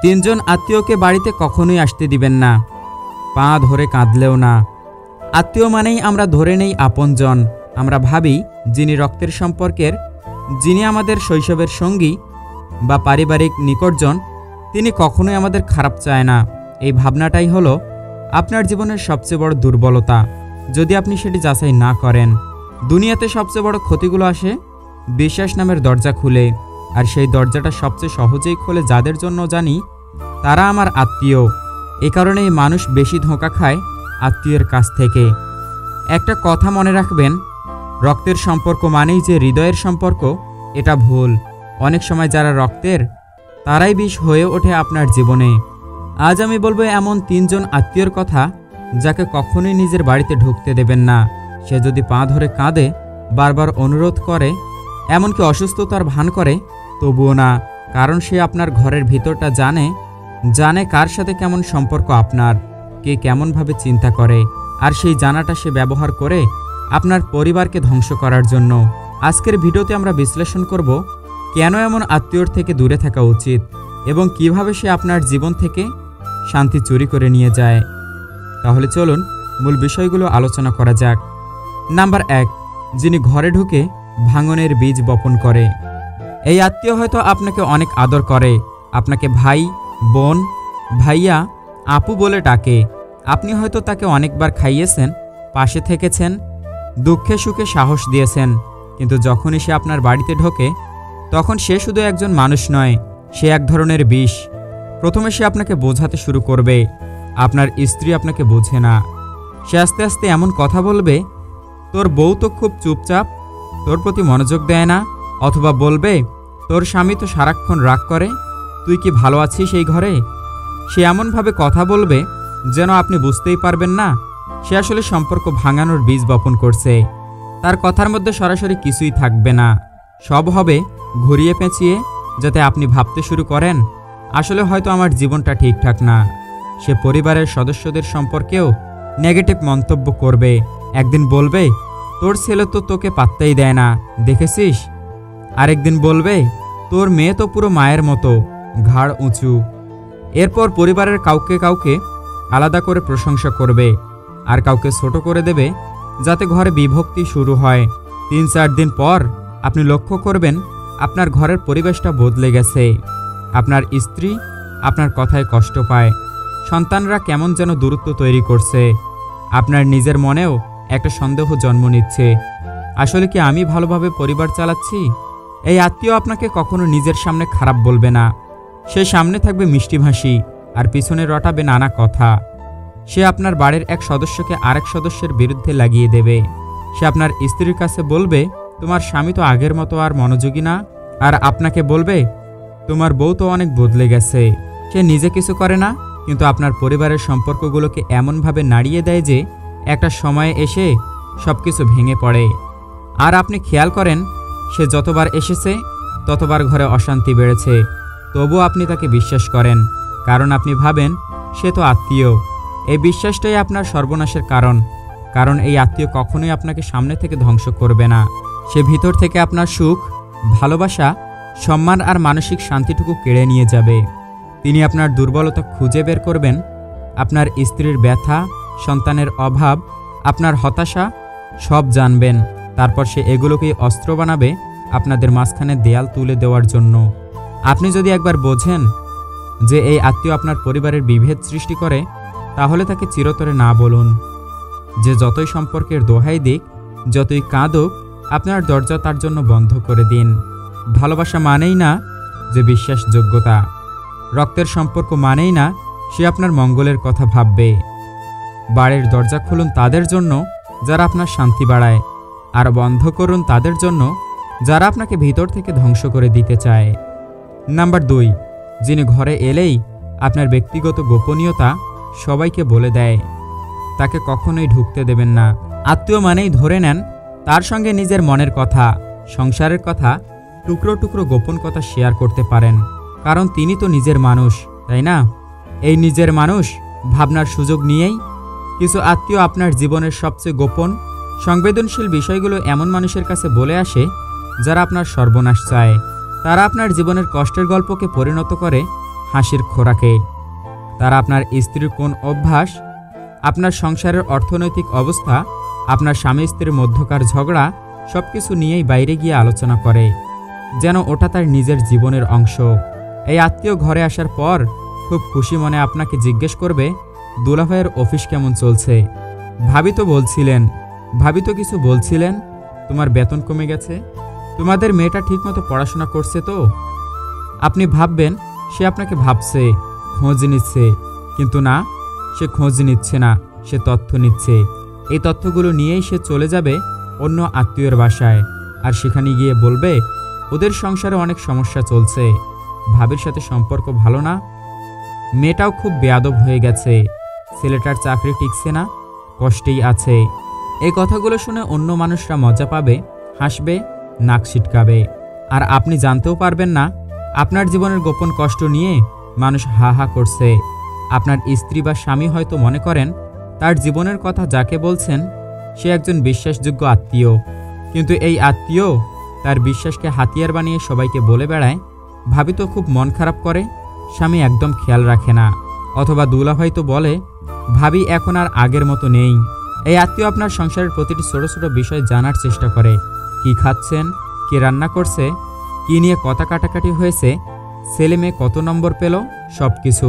তিনজন আত্মীয়কে বাড়িতে কখনোই আসতে দিবেন না, পা ধরে কাঁদলেও না। আত্মীয় মানেই আমরা ধরে নেই আপনজন। আমরা ভাবি যিনি রক্তের সম্পর্কের, যিনি আমাদের শৈশবের সঙ্গী বা পারিবারিক নিকটজন, তিনি কখনোই আমাদের খারাপ চায় না। এই ভাবনাটাই হলো আপনার জীবনের সবচেয়ে বড় দুর্বলতা, যদি আপনি সেটি যাচাই না করেন। দুনিয়াতে সবচেয়ে বড় ক্ষতিগুলো আসে বিশ্বাস নামের দরজা খুলে, আর সেই দরজাটা সবচেয়ে সহজেই খোলে যাদের জন্য জানি তারা আমার আত্মীয়। এ কারণেই মানুষ বেশি ধোঁকা খায় আত্মীয়ের কাছ থেকে। একটা কথা মনে রাখবেন, রক্তের সম্পর্ক মানেই যে হৃদয়ের সম্পর্ক, এটা ভুল। অনেক সময় যারা রক্তের তারাই বিষ হয়ে ওঠে আপনার জীবনে। আজ আমি বলবো এমন তিনজন আত্মীয়র কথা যাকে কখনোই নিজের বাড়িতে ঢুকতে দেবেন না। সে যদি পা ধরে কাঁদে, বারবার অনুরোধ করে, এমনকি অসুস্থতার ভান করে, তবুও না। কারণ সে আপনার ঘরের ভিতরটা জানে কার সাথে কেমন সম্পর্ক আপনার, কে কেমনভাবে চিন্তা করে, আর সেই জানাটা সে ব্যবহার করে আপনার পরিবারকে ধ্বংস করার জন্য। আজকের ভিডিওতে আমরা বিশ্লেষণ করব কেন এমন আত্মীয়র থেকে দূরে থাকা উচিত এবং কিভাবে সে আপনার জীবন থেকে শান্তি চুরি করে নিয়ে যায়। তাহলে চলুন মূল বিষয়গুলো আলোচনা করা যাক। নাম্বার 1, যিনি ঘরে ঢুকে ভাঙনের বীজ বপন করে। এই আত্মীয় হয়তো আপনাকে অনেক আদর করে, আপনাকে ভাই, বোন, ভাইয়া, আপু বলে ডাকে। আপনি হয়তো তাকে অনেকবার খাইয়েছেন, পাশে থেকেছেন, দুঃখে সুখে সাহস দিয়েছেন। কিন্তু যখনই সে আপনার বাড়িতে ঢোকে, তখন সে শুধু একজন মানুষ নয়, সে এক ধরনের বিষ। প্রথমে সে আপনাকে বোঝাতে শুরু করবে আপনার স্ত্রী আপনাকে বোঝে না। সে আস্তে আস্তে এমন কথা বলবে, তোর বউ তো খুব চুপচাপ, তোর প্রতি মনোযোগ দেয় না। অথবা বলবে, তোর স্বামী তো সারাক্ষণ রাগ করে, তুই কি ভালো আছিস এই ঘরে? সে এমনভাবে কথা বলবে যেন আপনি বুঝতেই পারবেন না সে আসলে সম্পর্ক ভাঙানোর বীজ বপন করছে। তার কথার মধ্যে সরাসরি কিছুই থাকবে না, সব হবে ঘুরিয়ে পেঁচিয়ে, যাতে আপনি ভাবতে শুরু করেন আসলে হয়তো আমার জীবনটা ঠিকঠাক না। সে পরিবারের সদস্যদের সম্পর্কেও নেগেটিভ মন্তব্য করবে। একদিন বলবে, তোর ছেলে তো তোকে পাত্তাই দেয় না, দেখেছিস? আরেকদিন বলবে, তোর মেয়ে তো পুরো মায়ের মতো, ঘাড় উঁচু। এরপর পরিবারের কাউকে আলাদা করে প্রশংসা করবে, আর কাউকে ছোট করে দেবে, যাতে ঘরে বিভক্তি শুরু হয়। 3-4 দিন পর আপনি লক্ষ্য করবেন আপনার ঘরের পরিবেশটা বদলে গেছে। আপনার স্ত্রী আপনার কথায় কষ্ট পায়, সন্তানরা কেমন যেন দূরত্ব তৈরি করছে, আপনার নিজের মনেও একটা সন্দেহ জন্ম নিচ্ছে, আসলে কি আমি ভালোভাবে পরিবার চালাচ্ছি? এই আত্মীয় আপনাকে কখনো নিজের সামনে খারাপ বলবে না। সে সামনে থাকবে মিষ্টিভাষী, আর পিছনে রটাবে নানা কথা। সে আপনার বাড়ির এক সদস্যকে আরেক সদস্যের বিরুদ্ধে লাগিয়ে দেবে। সে আপনার স্ত্রীর কাছে বলবে, তোমার স্বামী তো আগের মতো আর মনোযোগী না, আর আপনাকে বলবে, তোমার বউ তো অনেক বদলে গেছে। সে নিজে কিছু করে না, কিন্তু আপনার পরিবারের সম্পর্কগুলোকে এমনভাবে নাড়িয়ে দেয় যে একটা সময়ে এসে সবকিছু ভেঙে পড়ে। আর আপনি খেয়াল করেন, সে যতবার এসেছে ততবার ঘরে অশান্তি বেড়েছে, তবুও আপনি তাকে বিশ্বাস করেন, কারণ আপনি ভাবেন সে তো আত্মীয়। এই বিশ্বাসটাই আপনার সর্বনাশের কারণ এই আত্মীয় কখনোই আপনাকে সামনে থেকে ধ্বংস করবে না। সে ভিতর থেকে আপনার সুখ, ভালোবাসা, সম্মান আর মানসিক শান্তিটুকু কেড়ে নিয়ে যাবে। তিনি আপনার দুর্বলতা খুঁজে বের করবেন, আপনার স্ত্রীর ব্যথা, সন্তানের অভাব, আপনার হতাশা সব জানবেন। তারপর সে এগুলোকেই অস্ত্র বানাবে আপনাদের মাঝখানে দেয়াল তুলে দেওয়ার জন্য। আপনি যদি একবার বোঝেন যে এই আত্মীয় আপনার পরিবারের বিভেদ সৃষ্টি করে, তাহলে তাকে চিরতরে না বলুন। যে যতই সম্পর্কের দোহাই দিক, যতই কাঁদুক, আপনার দরজা তার জন্য বন্ধ করে দিন। ভালোবাসা মানেই না যে বিশ্বাসযোগ্যতা, রক্তের সম্পর্ক মানেই না সে আপনার মঙ্গলের কথা ভাববে। বাড়ির দরজা খুলুন তাদের জন্য যারা আপনার শান্তি বাড়ায়, আর বন্ধ করুন তাদের জন্য যারা আপনাকে ভিতর থেকে ধ্বংস করে দিতে চায়। নাম্বার 2, যিনি ঘরে এলেই আপনার ব্যক্তিগত গোপনীয়তা সবাইকে বলে দেয়, তাকে কখনোই ঢুকতে দেবেন না। আত্মীয় মানেই ধরে নেন তার সঙ্গে নিজের মনের কথা, সংসারের কথা, টুকরো টুকরো গোপন কথা শেয়ার করতে পারেন, কারণ তিনি তো নিজের মানুষ, তাই না? এই নিজের মানুষ ভাবনার সুযোগ নিয়েই কিছু আত্মীয় আপনার জীবনের সবচেয়ে গোপন, সংবেদনশীল বিষয়গুলো এমন মানুষের কাছে বলে আসে যারা আপনার সর্বনাশ চায়। তারা আপনার জীবনের কষ্টের গল্পকে পরিণত করে হাসির খোরাকে। তারা আপনার স্ত্রীর কোন অভ্যাস, আপনার সংসারের অর্থনৈতিক অবস্থা, আপনার স্বামী স্ত্রীর মধ্যকার ঝগড়া সবকিছু নিয়েই বাইরে গিয়ে আলোচনা করে, যেন ওটা তার নিজের জীবনের অংশ। এই আত্মীয় ঘরে আসার পর খুব খুশি মনে আপনাকে জিজ্ঞেস করবে, দুলাভাইয়ের অফিস কেমন চলছে? ভাবি তো কিছু বলছিলেন, তোমার বেতন কমে গেছে, তোমাদের মেয়েটা ঠিকমতো পড়াশোনা করছে তো? আপনি ভাববেন সে আপনাকে ভাবছে, খোঁজ নিচ্ছে, কিন্তু না, সে খোঁজ নিচ্ছে না, সে তথ্য নিচ্ছে। এই তথ্যগুলো নিয়েই সে চলে যাবে অন্য আত্মীয়ের বাসায়, আর সেখানে গিয়ে বলবে ওদের সংসারে অনেক সমস্যা চলছে, ভাবির সাথে সম্পর্ক ভালো না, মেয়েটাও খুব বেয়াদব হয়ে গেছে, ছেলেটার চাকরি টিকছে না, কষ্টেই আছে। এই কথাগুলো শুনে অন্য মানুষরা মজা পাবে, হাসবে, নাক ছিটকাবে, আর আপনি জানতেও পারবেন না আপনার জীবনের গোপন কষ্ট নিয়ে মানুষ হা হা করছে। আপনার স্ত্রী বা স্বামী হয়তো মনে করেন তার জীবনের কথা যাকে বলছেন সে একজন বিশ্বাসযোগ্য আত্মীয়, কিন্তু এই আত্মীয় তার বিশ্বাসকে হাতিয়ার বানিয়ে সবাইকে বলে বেড়ায়, ভাবি তো খুব মন খারাপ করে, স্বামী একদম খেয়াল রাখে না। অথবা দুলাভাই তো বলে, ভাবি এখন আর আগের মতো নেই। এই আত্মীয় আপনার সংসারের প্রতিটি ছোট ছোট বিষয় জানার চেষ্টা করে, কি খাচ্ছেন, কে রান্না করছে, কি নিয়ে কথা কাটাকাটি হয়েছে, ছেলে মেয়ে কত নম্বর পেল, সব কিছু।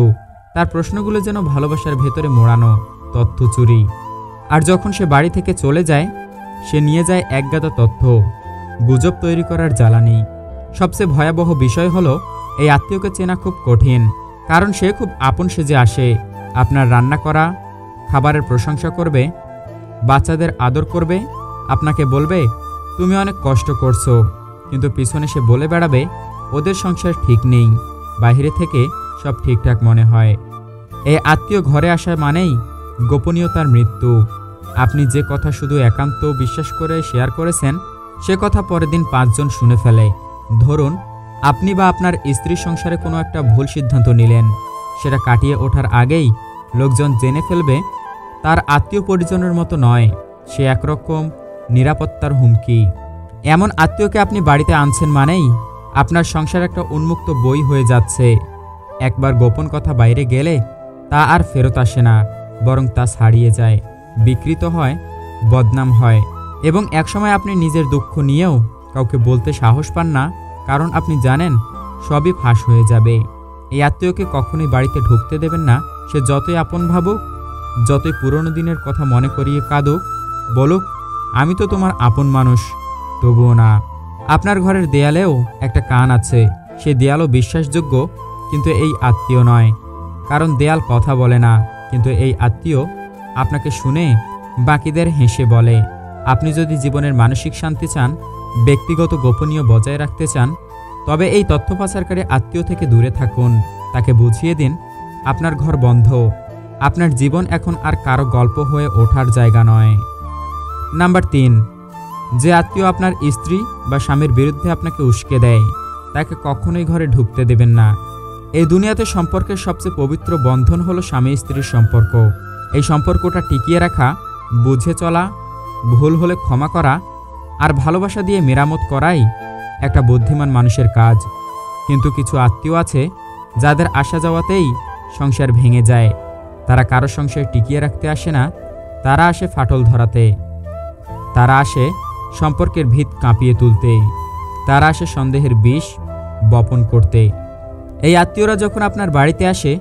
তার প্রশ্নগুলো যেন ভালোবাসার ভেতরে মোড়ানো তথ্য চুরি। আর যখন সে বাড়ি থেকে চলে যায়, সে নিয়ে যায় একগাদা তথ্য, গুজব তৈরি করার জ্বালানি। সবচেয়ে ভয়াবহ বিষয় হলো এই আত্মীয়কে চেনা খুব কঠিন, কারণ সে খুব আপন সেজে আসে। আপনার রান্না করা খাবারের প্রশংসা করবে, বাচ্চাদের আদর করবে, আপনাকে বলবে তুমি অনেক কষ্ট করছো, কিন্তু পিছনে সে বলে বেড়াবে ওদের সংসার ঠিক নেই, বাইরে থেকে সব ঠিকঠাক মনে হয়। এই আত্মীয় ঘরে আসা মানেই গোপনীয়তার মৃত্যু। আপনি যে কথা শুধু একান্ত বিশ্বাস করে শেয়ার করেছেন, সে কথা পরের দিন 5 জন শুনে ফেলে। ধরুন আপনি বা আপনার স্ত্রী সংসারে কোনো একটা ভুল সিদ্ধান্ত নিলেন, সেটা কাটিয়ে ওঠার আগেই লোকজন জেনে ফেলবে তার আত্মীয় পরিজনের মতো নয়, সে একরকম নিরাপত্তার হুমকি। এমন আত্মীয়কে আপনি বাড়িতে আনছেন মানেই আপনার সংসার একটা উন্মুক্ত বই হয়ে যাচ্ছে। একবার গোপন কথা বাইরে গেলে তা আর ফেরত আসে না, বরং তা ছাড়িয়ে যায়, বিকৃত হয়, বদনাম হয়, এবং একসময় আপনি নিজের দুঃখ নিয়েও কাউকে বলতে সাহস পান না, কারণ আপনি জানেন সবই ফাঁস হয়ে যাবে। এই আত্মীয়কে কখনোই বাড়িতে ঢুকতে দেবেন না। সে যতই আপন ভাবুক, যতই পুরনো দিনের কথা মনে করিয়ে কাঁদুক, বলুক আমি তো তোমার আপন মানুষ, তবুও না। আপনার ঘরের দেয়ালেও একটা কান আছে, সে দেয়ালও বিশ্বাসযোগ্য, কিন্তু এই আত্মীয় নয়। কারণ দেয়াল কথা বলে না, কিন্তু এই আত্মীয় আপনাকে শুনে বাকিদের হেসে বলে। আপনি যদি জীবনের মানসিক শান্তি চান, ব্যক্তিগত গোপনীয় বজায় রাখতে চান, তবে এই তথ্য পাচারকারী আত্মীয় থেকে দূরে থাকুন। তাকে বুঝিয়ে দিন আপনার ঘর বন্ধ, আপনার জীবন এখন আর কারো গল্প হয়ে ওঠার জায়গা নয়। নাম্বার 3, যে আত্মীয় আপনার স্ত্রী বা স্বামীর বিরুদ্ধে আপনাকে উস্কে দেয়, তাকে কখনোই ঘরে ঢুকতে দেবেন না। এই দুনিয়াতে সম্পর্কের সবচেয়ে পবিত্র বন্ধন হলো স্বামী স্ত্রীর সম্পর্ক। এই সম্পর্কটা টিকিয়ে রাখা, বুঝে চলা, ভুল হলে ক্ষমা করা, আর ভালোবাসা দিয়ে মেরামত করাই একটা বুদ্ধিমান মানুষের কাজ। কিন্তু কিছু আত্মীয় আছে যাদের আসা যাওয়াতেই সংসার ভেঙে যায়। তারা কারো সংসার টিকিয়ে রাখতে আসে না, তারা আসে ফাটল ধরাতে, তারা আসে সম্পর্কের ভিত কাঁপিয়ে তুলতে, তারা আসে সন্দেহের বিষ বপন করতে। এই আত্মীয়রা যখন আপনার বাড়িতে আসে,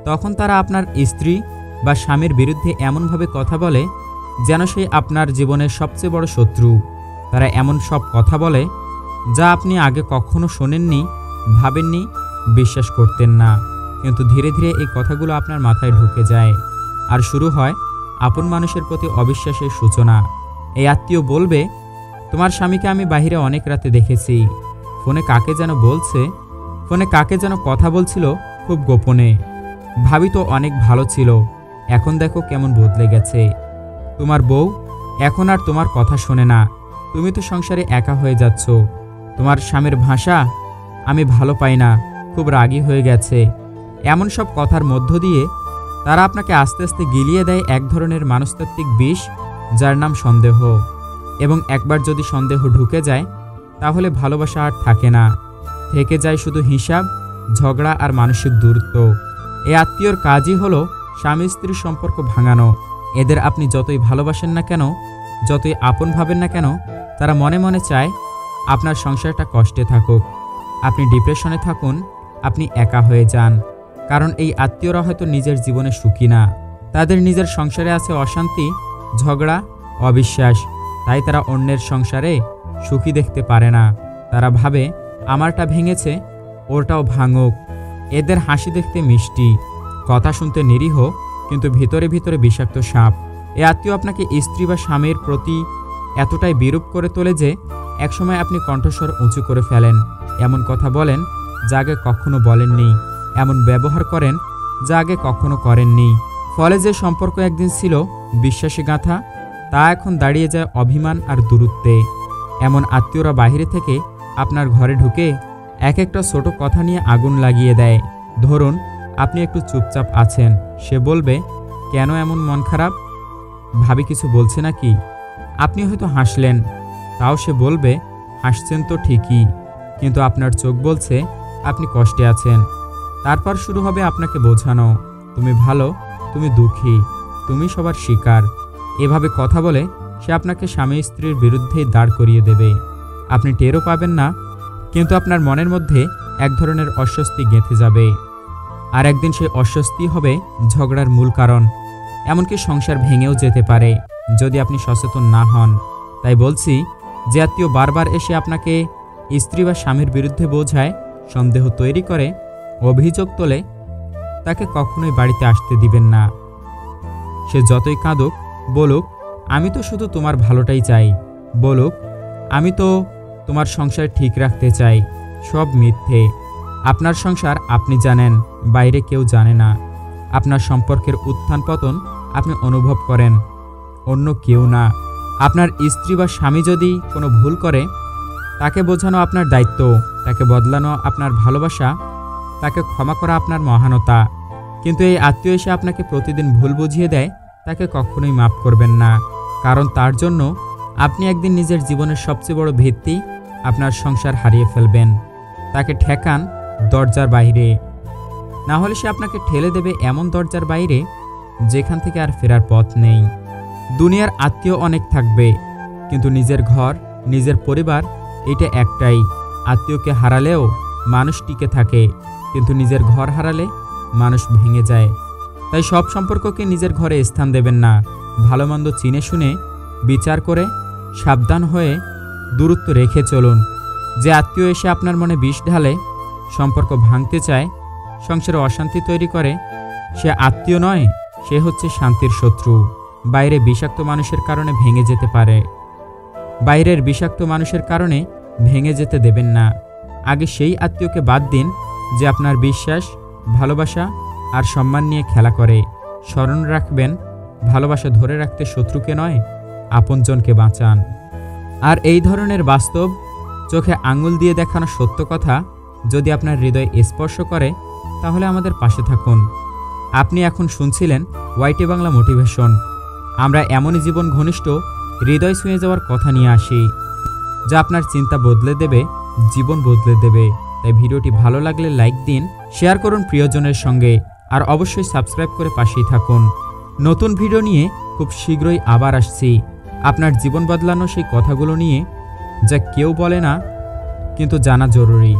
তখন তারা আপনার স্ত্রী বা স্বামীর বিরুদ্ধে এমনভাবে কথা বলে যেন সে আপনার জীবনের সবচেয়ে বড় শত্রু। তারা এমন সব কথা বলে যা আপনি আগে কখনো শোনেননি, ভাবেননি, বিশ্বাস করতেন না, কিন্তু ধীরে ধীরে এই কথাগুলো আপনার মাথায় ঢুকে যায়, আর শুরু হয় আপন মানুষের প্রতি অবিশ্বাসের সূচনা। এই আত্মীয় বলবে, তোমার স্বামীকে আমি বাইরে অনেক রাতে দেখেছি, ফোনে কাকে যেন কথা বলছিল খুব গোপনে, ভাবি তো অনেক ভালো ছিল, এখন দেখো কেমন বদলে গেছে। তোমার বউ এখন আর তোমার কথা শোনে না, তুমি তো সংসারে একা হয়ে যাচ্ছ। তোমার স্বামীর ভাষা আমি ভালো পাই না, খুব রাগী হয়ে গেছে। এমন সব কথার মধ্য দিয়ে তারা আপনাকে আস্তে আস্তে গিলিয়ে দেয় এক ধরনের মনস্তাত্ত্বিক বিষ, যার নাম সন্দেহ। এবং একবার যদি সন্দেহ ঢুকে যায়, তাহলে ভালোবাসা আর থাকে না, থেকে যায় শুধু হিসাব, ঝগড়া আর মানসিক দূরত্ব। এই আত্মীয়র কাজই হলো স্বামী স্ত্রীর সম্পর্ক ভাঙানো। এদের আপনি যতই ভালোবাসেন না কেন, যতই আপন ভাবেন না কেন, তারা মনে মনে চায় আপনার সংসারটা কষ্টে থাকুক, আপনি ডিপ্রেশনে থাকুন, আপনি একা হয়ে যান। কারণ এই আত্মীয়রা হয়তো নিজের জীবনে সুখী না, তাদের নিজের সংসারে আছে অশান্তি, ঝগড়া, অবিশ্বাস। তাই তারা অন্যের সংসারে সুখী দেখতে পারে না। তারা ভাবে আমারটা ভেঙেছে, ওরটাও ভাঙুক। এদের হাসি দেখতে মিষ্টি, কথা শুনতে নিরীহ, কিন্তু ভিতরে ভিতরে বিষাক্ত সাপ। এ আত্মীয় আপনাকে স্ত্রী বা স্বামীর প্রতি এতটাই বিরূপ করে তোলে যে একসময় আপনি কণ্ঠস্বর উঁচু করে ফেলেন, এমন কথা বলেন যা আগে কখনো বলেননি, এমন ব্যবহার করেন যা আগে কখনো করেননি। ফলে যে সম্পর্ক একদিন ছিল বিশ্বাসী গাঁথা, তা এখন দাঁড়িয়ে যায় অভিমান আর দূরত্বে। এমন আত্মীয়রা বাইরে থেকে আপনার ঘরে ঢুকে এক একটা ছোট কথা নিয়ে আগুন লাগিয়ে দেয়। ধরুন আপনি একটু চুপচাপ আছেন, সে বলবে, কেন এমন মন খারাপ? ভাবি কিছু বলছে নাকি? আপনি হয়তো হাসলেন, তাও সে বলবে, হাসছেন তো ঠিকই, কিন্তু আপনার চোখ বলছে আপনি কষ্টে আছেন। তারপর শুরু হবে আপনাকে বোঝানো, তুমি ভালো, তুমি দুঃখী, তুমি সবার শিকার। এভাবে কথা বলে সে আপনাকে স্বামী স্ত্রীর বিরুদ্ধেই দাঁড় করিয়ে দেবে। আপনি টেরও পাবেন না, কিন্তু আপনার মনের মধ্যে এক ধরনের অস্বস্তি গেঁথে যাবে। আর একদিন সেই অস্বস্তি হবে ঝগড়ার মূল কারণ। এমনকি সংসার ভেঙেও যেতে পারে যদি আপনি সচেতন না হন। তাই বলছি, যে আত্মীয় বারবার এসে আপনাকে স্ত্রী বা স্বামীর বিরুদ্ধে বোঝায়, সন্দেহ তৈরি করে, অভিযোগ তোলে, তাকে কখনোই বাড়িতে আসতে দিবেন না। সে যতই কাঁদুক, বলুক আমি তো শুধু তোমার ভালোটাই চাই, বলুক আমি তো তোমার সংসার ঠিক রাখতে চাই, সব মিথ্যে। আপনার সংসার আপনি জানেন, বাইরে কেউ জানে না। আপনার সম্পর্কের উত্থান পতন আপনি অনুভব করেন, অন্য কেউ না। আপনার স্ত্রী বা স্বামী যদি কোনো ভুল করে, তাকে বোঝানো আপনার দায়িত্ব, তাকে বদলানো আপনার ভালোবাসা, তাকে ক্ষমা করা আপনার মহানতা। কিন্তু এই আত্মীয় এসে আপনাকে প্রতিদিন ভুল বুঝিয়ে দেয়, তাকে কখনোই মাফ করবেন না। কারণ তার জন্য আপনি একদিন নিজের জীবনের সবচেয়ে বড় ভিত্তি, আপনার সংসার হারিয়ে ফেলবেন। তাকে ঠেকান দরজার বাইরে, না হলে সে আপনাকে ঠেলে দেবে এমন দরজার বাইরে যেখান থেকে আর ফেরার পথ নেই। দুনিয়ার আত্মীয় অনেক থাকবে, কিন্তু নিজের ঘর, নিজের পরিবার, এটা একটাই। আত্মীয়কে হারালেও মানুষ টিকে থাকে, কিন্তু নিজের ঘর হারালে মানুষ ভেঙে যায়। তাই সব সম্পর্ককে নিজের ঘরে স্থান দেবেন না। ভালো মন্দ চিনে শুনে, বিচার করে, সাবধান হয়ে দূরত্ব রেখে চলুন। যে আত্মীয় এসে আপনার মনে বিষ ঢালে, সম্পর্ক ভাঙতে চায়, সংসারে অশান্তি তৈরি করে, সে আত্মীয় নয়, সে হচ্ছে শান্তির শত্রু। বাইরে বিষাক্ত মানুষের কারণে ভেঙে যেতে পারে, বাইরের বিষাক্ত মানুষের কারণে ভেঙে যেতে দেবেন না। আগে সেই আত্মীয়কে বাদ দিন যে আপনার বিশ্বাস, ভালোবাসা আর সম্মান নিয়ে খেলা করে। স্মরণ রাখবেন, ভালোবাসা ধরে রাখতে শত্রুকে নয়, আপনজনকে বাঁচান। আর এই ধরনের বাস্তব, চোখে আঙুল দিয়ে দেখানো সত্য কথা যদি আপনার হৃদয় স্পর্শ করে, তাহলে আমাদের পাশে থাকুন। আপনি এখন শুনছিলেন ওয়াইটি বাংলা মোটিভেশন। আমরা এমনই জীবন ঘনিষ্ঠ, হৃদয় ছুঁয়ে যাওয়ার কথা নিয়ে আসি, যা আপনার চিন্তা বদলে দেবে, জীবন বদলে দেবে। তাই ভিডিওটি ভালো লাগলে লাইক দিন, শেয়ার করুন প্রিয়জনের সঙ্গে, আর অবশ্যই সাবস্ক্রাইব করে পাশেই থাকুন। নতুন ভিডিও নিয়ে খুব শীঘ্রই আবার আসছি, আপনার জীবন বদলানো সেই কথাগুলো নিয়ে, যা কেউ বলে না কিন্তু জানা জরুরি।